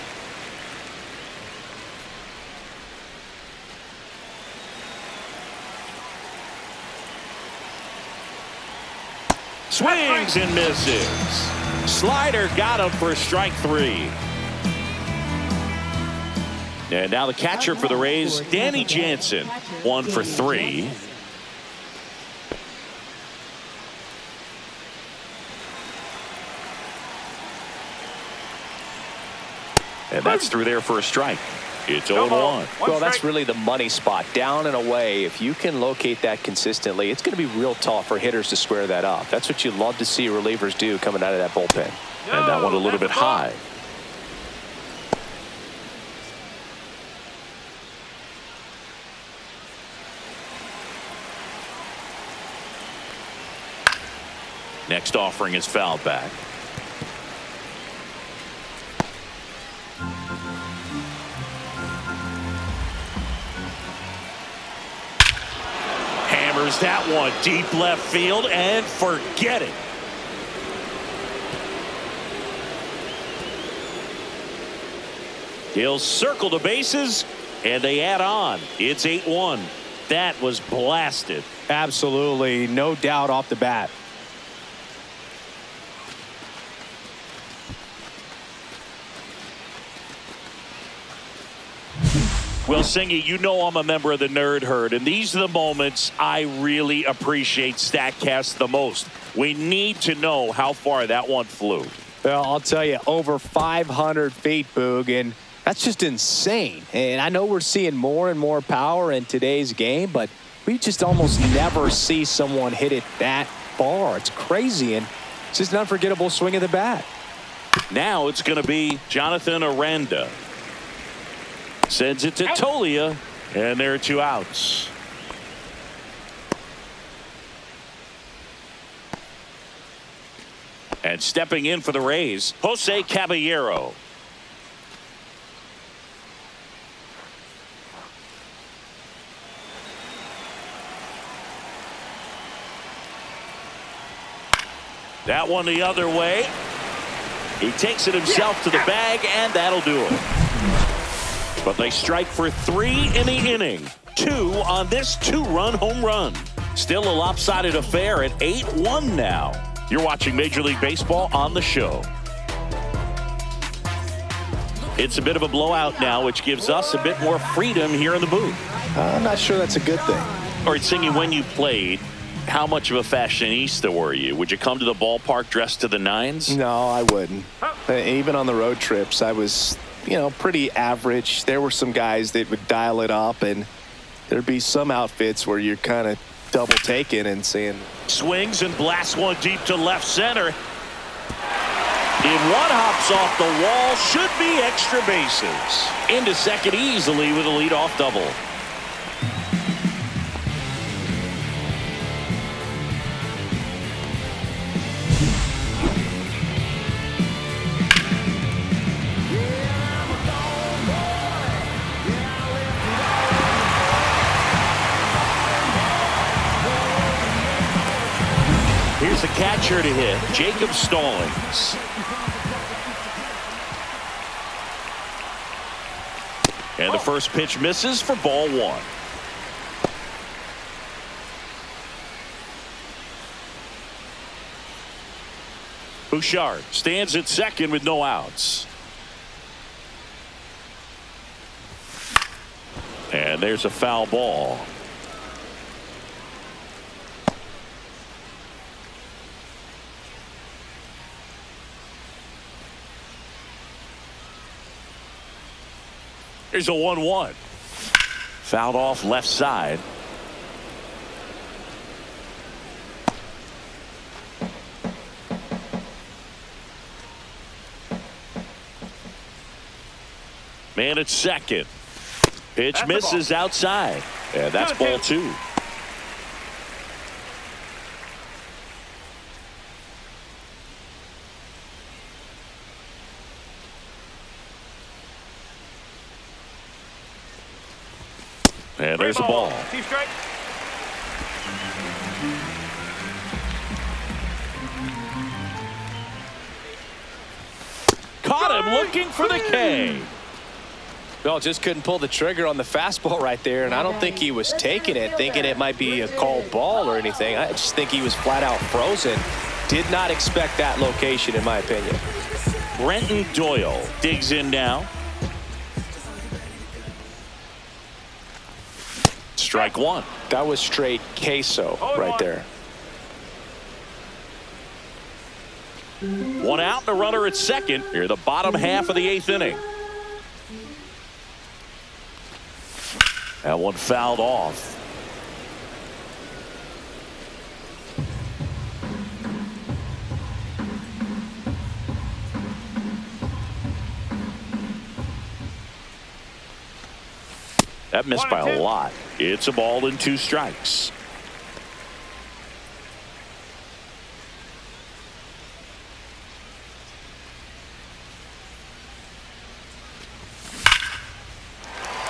Swings and misses. Slider got him for strike 3. And now the catcher for the Rays, Danny Jansen, 1 for 3. And that's through there for a strike. It's 0-1. Well, that's really the money spot, down and away. If you can locate that consistently, it's going to be real tough for hitters to square that up. That's what you love to see relievers do coming out of that bullpen. And that one a little bit high. Next offering is fouled back. Hammers that one deep left field and forget it. He'll circle the bases and they add on. It's 8-1. That was blasted. Absolutely, no doubt off the bat. Well, Singy, you know I'm a member of the Nerd Herd, and these are the moments I really appreciate StatCast the most. We need to know how far that one flew. Well, I'll tell you, over 500 feet, Boog, and that's just insane. And I know we're seeing more and more power in today's game, but we just almost never see someone hit it that far. It's crazy, and it's just an unforgettable swing of the bat. Now it's going to be Jonathan Aranda. Sends it to Tolia, and there are 2 outs. And stepping in for the Rays, Jose Caballero. That one the other way. He takes it himself to the bag, and that'll do it. But they strike for 3 in the inning. 2 on this 2-run home run. Still a lopsided affair at 8-1 now. You're watching Major League Baseball on the show. It's a bit of a blowout now, which gives us a bit more freedom here in the booth. I'm not sure that's a good thing. All right, Singy, when you played, how much of a fashionista were you? Would you come to the ballpark dressed to the nines? No, I wouldn't. Even on the road trips, I was, pretty average. There were some guys that would dial it up, and there'd be some outfits where you're kind of double taking and saying. Swings and blasts one deep to left center. In one hops off the wall, should be extra bases. Into second easily with a leadoff double. Here's the catcher to hit, Jacob Stallings. And the first pitch misses for ball 1. Bouchard stands at second with no outs. And there's a foul ball. Here's a 1-1. Fouled off left side. Man at second. Pitch misses outside. And that's ball 2. And there's a ball. Caught him looking for the K. Well, just couldn't pull the trigger on the fastball right there, and I don't think he was taking it, thinking it might be a called ball or anything. I just think he was flat out frozen. Did not expect that location, in my opinion. Brenton Doyle digs in now. Strike 1. That was straight queso right there. 1 out and a runner at second. Here, the bottom half of the 8th inning. That one fouled off. That missed by a lot. It's a ball and 2 strikes.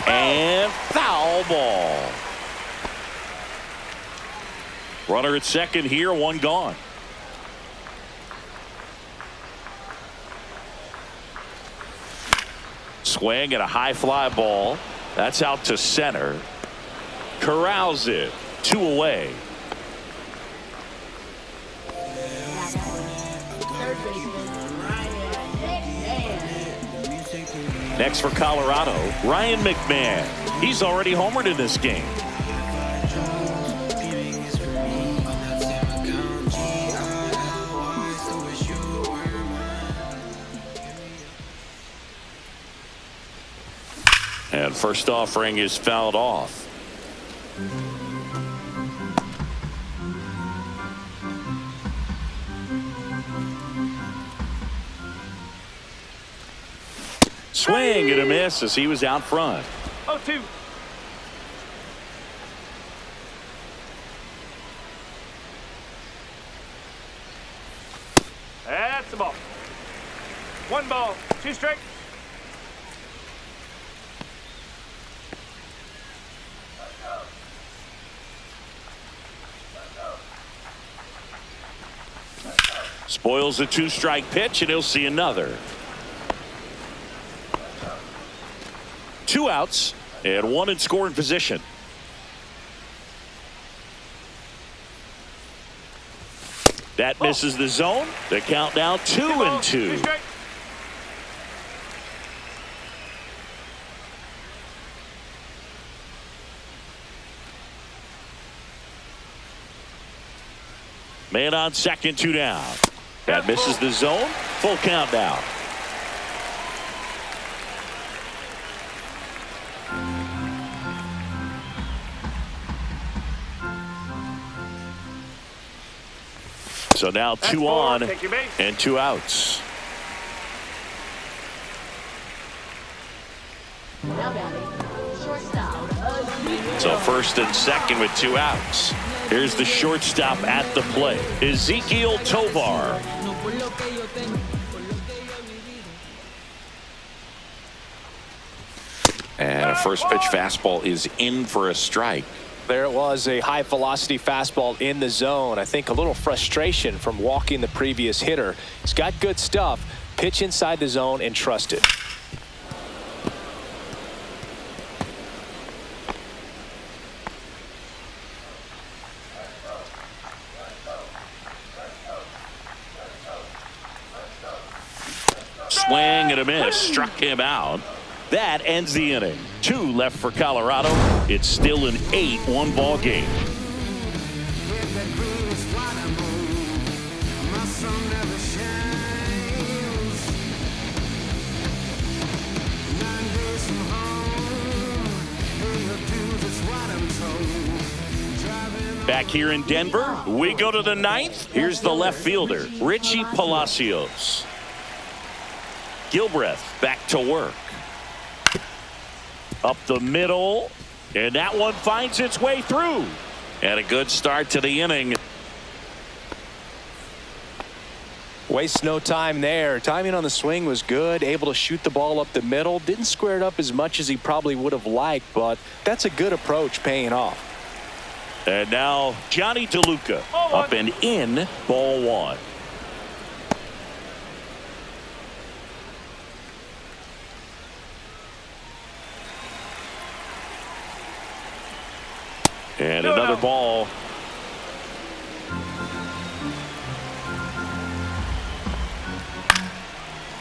And foul ball. Runner at second here, 1 gone. Swing and a high fly ball. That's out to center. Corrals it. 2 away. Next for Colorado, Ryan McMahon. He's already homered in this game. And first offering is fouled off. Swing and a miss as he was out front. 0-2. That's the ball. 1 ball, 2 strikes. Spoils a 2-strike pitch, and he'll see another. 2 outs and 1 in scoring position. That misses the zone. The count now 2-2. Man on second, 2 down. That misses the zone. Full count now. So now 2 on and 2 outs. Now batting, shortstop. So first and second with 2 outs. Here's the shortstop at the plate, Ezequiel Tovar. And a first pitch fastball is in for a strike. There it was, a high velocity fastball in the zone. I think a little frustration from walking the previous hitter. He's got good stuff. Pitch inside the zone and trust it. Swing and a miss, struck him out. That ends the inning. 2 left for Colorado. It's still an 8-1 ball game. Back here in Denver, we go to the 9th. Here's the left fielder, Richie Palacios. Gilbreth back to work. Up the middle, and that one finds its way through. And a good start to the inning. Wastes no time there. Timing on the swing was good. Able to shoot the ball up the middle. Didn't square it up as much as he probably would have liked, but that's a good approach, paying off. And now Johnny DeLuca up and in, ball 1. And another ball.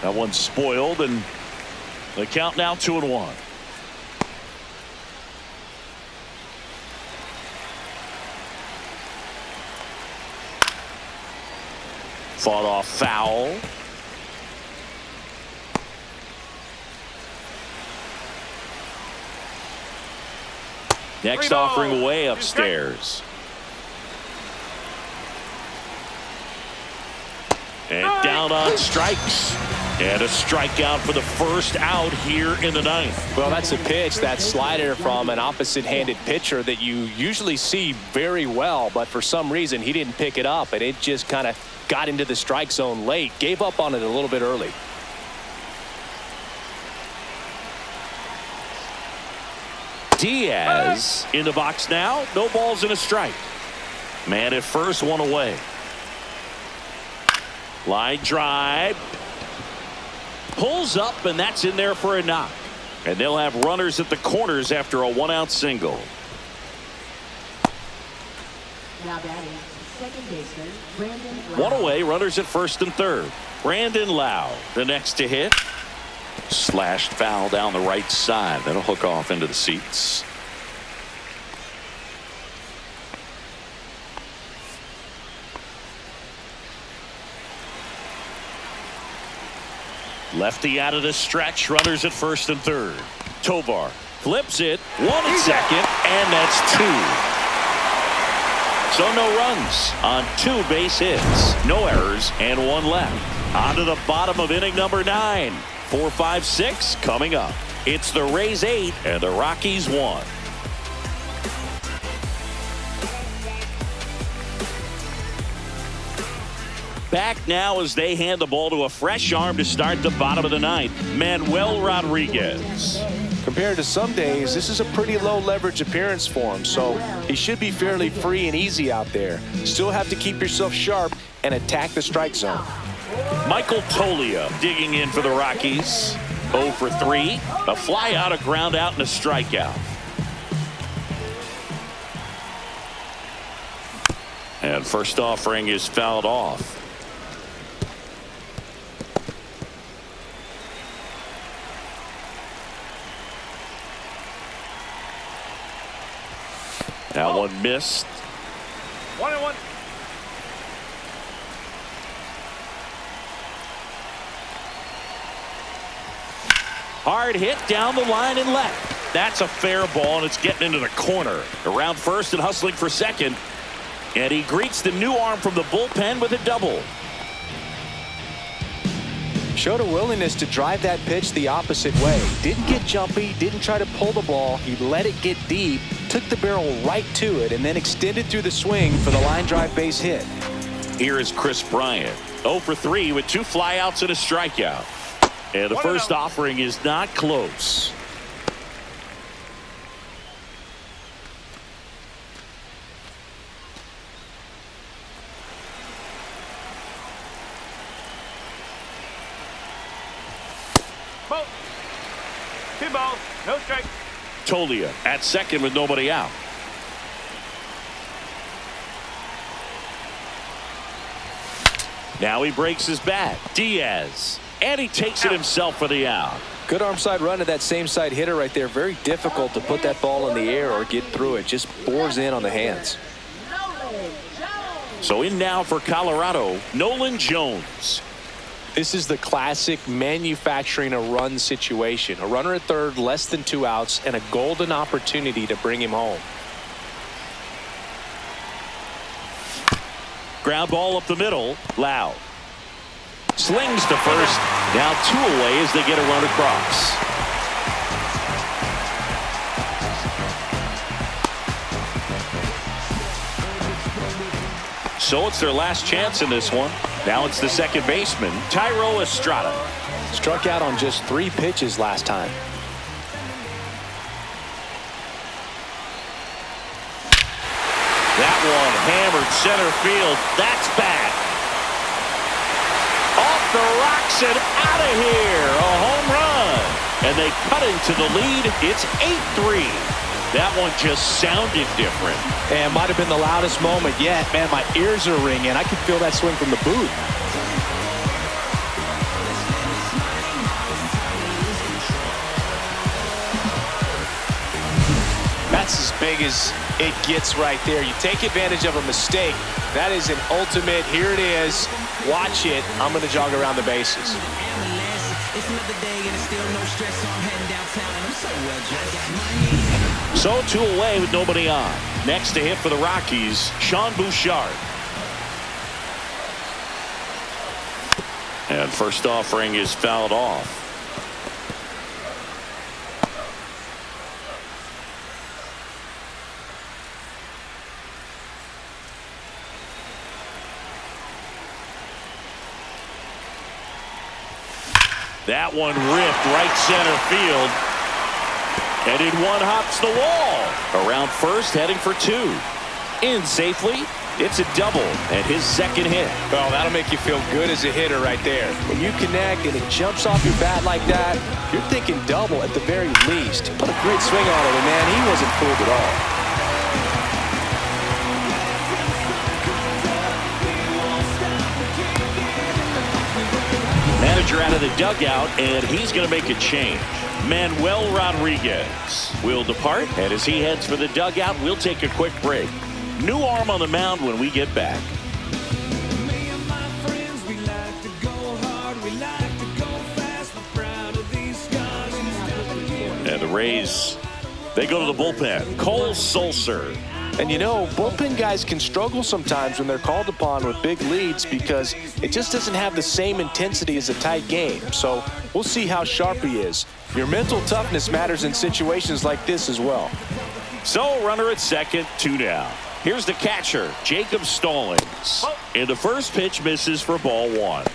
That one's spoiled, and the count now 2-1. Fought off foul. Next offering way upstairs. And down on strikes. And a strikeout for the first out here in the 9th. Well, that's a pitch, that slider from an opposite-handed pitcher that you usually see very well, but for some reason he didn't pick it up, and it just kind of got into the strike zone late. Gave up on it a little bit early. Diaz in the box now. No balls and a strike. Man at first, 1 away. Line drive. Pulls up, and that's in there for a knock. And they'll have runners at the corners after a 1-out single. Now batting, second baseman, Brandon Lau. 1 away, runners at first and third. Brandon Lau, the next to hit. Slashed foul down the right side. That'll hook off into the seats. Lefty out of the stretch. Runners at first and third. Tovar flips it, 1 second, and that's 2. So no runs on 2 base hits, no errors, and 1 left. On to the bottom of inning number 9. 4, 5, 6 coming up. It's the Rays 8 and the Rockies 1. Back now as they hand the ball to a fresh arm to start the bottom of the 9th, Manuel Rodriguez. Compared to some days, this is a pretty low leverage appearance for him, so he should be fairly free and easy out there. Still have to keep yourself sharp and attack the strike zone. Michael Toglia digging in for the Rockies. 0 for 3. A fly out, a ground out, and a strikeout. And first offering is fouled off. That one missed. 1-1. Hard hit down the line and left. That's a fair ball, and it's getting into the corner. Around first and hustling for second. And he greets the new arm from the bullpen with a double. Showed a willingness to drive that pitch the opposite way. Didn't get jumpy, didn't try to pull the ball. He let it get deep, took the barrel right to it, and then extended through the swing for the line drive base hit. Here is Chris Bryant. 0 for 3 with 2 flyouts and a strikeout. And the first offering is not close. Ball. 2 balls. No strike. Toglia at second with nobody out. Now he breaks his bat. Diaz. And he takes it himself for the out. Good arm side run to that same side hitter right there. Very difficult to put that ball in the air or get through it. Just bores in on the hands. So in now for Colorado, Nolan Jones. This is the classic manufacturing a run situation. A runner at third, less than 2 outs, and a golden opportunity to bring him home. Ground ball up the middle. Loud. Slings to first. Now 2 away as they get a run across. So it's their last chance in this one. Now it's the second baseman, Thairo Estrada. Struck out on just 3 pitches last time. That one hammered center field. That's back. Off the rocks and out of here. A home run. And they cut into the lead. It's 8-3. That one just sounded different. And might have been the loudest moment yet. Man, my ears are ringing. I could feel that swing from the booth. That's as big as it gets right there. You take advantage of a mistake. That is an ultimate. Here it is. Watch it. I'm going to jog around the bases. So 2 away with nobody on. Next to hit for the Rockies, Sean Bouchard. And first offering is fouled off. That one ripped right center field. And in one hops the wall. Around first, heading for 2. In safely. It's a double and his second hit. Well, that'll make you feel good as a hitter right there. When you connect and it jumps off your bat like that, you're thinking double at the very least. Put a great swing on it, and man, he wasn't fooled at all. Manager out of the dugout, and he's going to make a change. Manuel Rodriguez will depart, and as he heads for the dugout, we'll take a quick break. New arm on the mound when we get back. And And the Rays, they go to the bullpen. Cole Sulser. And you know, bullpen guys can struggle sometimes when they're called upon with big leads because it just doesn't have the same intensity as a tight game. So we'll see how sharp he is. Your mental toughness matters in situations like this as well. So runner at second, 2 down. Here's the catcher, Jacob Stallings. And the first pitch misses for ball 1.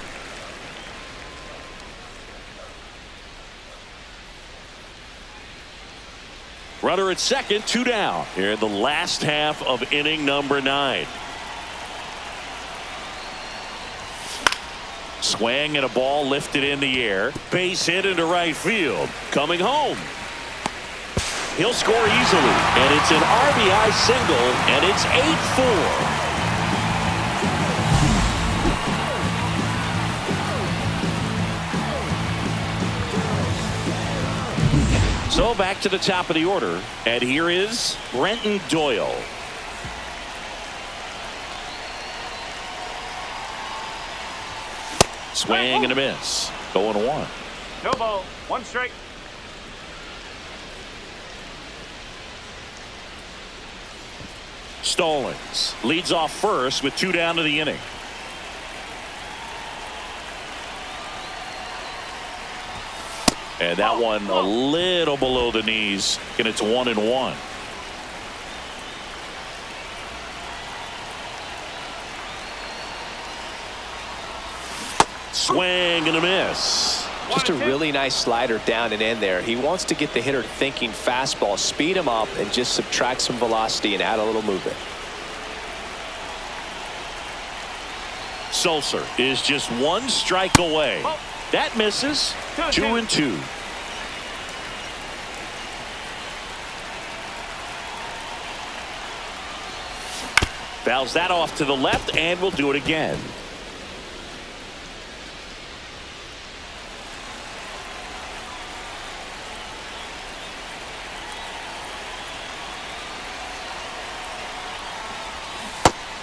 Runner at second, 2 down. Here in the last half of inning number 9. Swing and a ball lifted in the air. Base hit into right field. Coming home. He'll score easily. And it's an RBI single. And it's 8-4. So back to the top of the order. And here is Brenton Doyle. Swing and a miss. 0-1. No ball. 1 strike. Stallings leads off first with 2 down to the inning. And that one a little below the knees, and it's 1-1. Swing and a miss. Just a really nice slider down and in there. He wants to get the hitter thinking fastball, speed him up, and just subtract some velocity and add a little movement. Sulser is just 1 strike away. That misses. 2-2. Fouls that off to the left, and we'll do it again.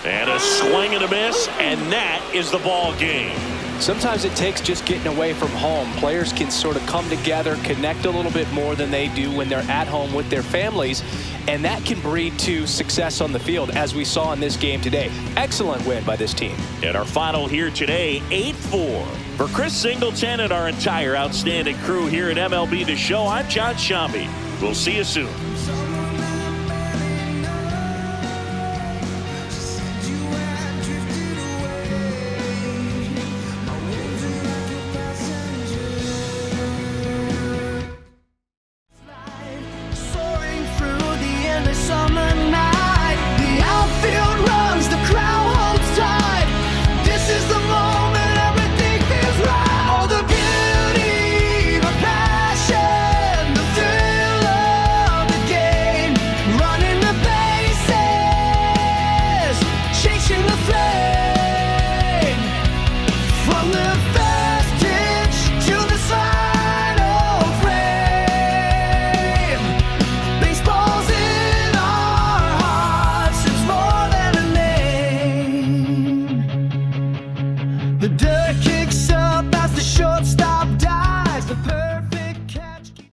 And a swing and a miss, and that is the ball game. Sometimes it takes just getting away from home. Players can sort of come together, connect a little bit more than they do when they're at home with their families, and that can breed to success on the field, as we saw in this game today. Excellent win by this team. And our final here today, 8-4. For Chris Singleton and our entire outstanding crew here at MLB The Show, I'm John Shambi. We'll see you soon.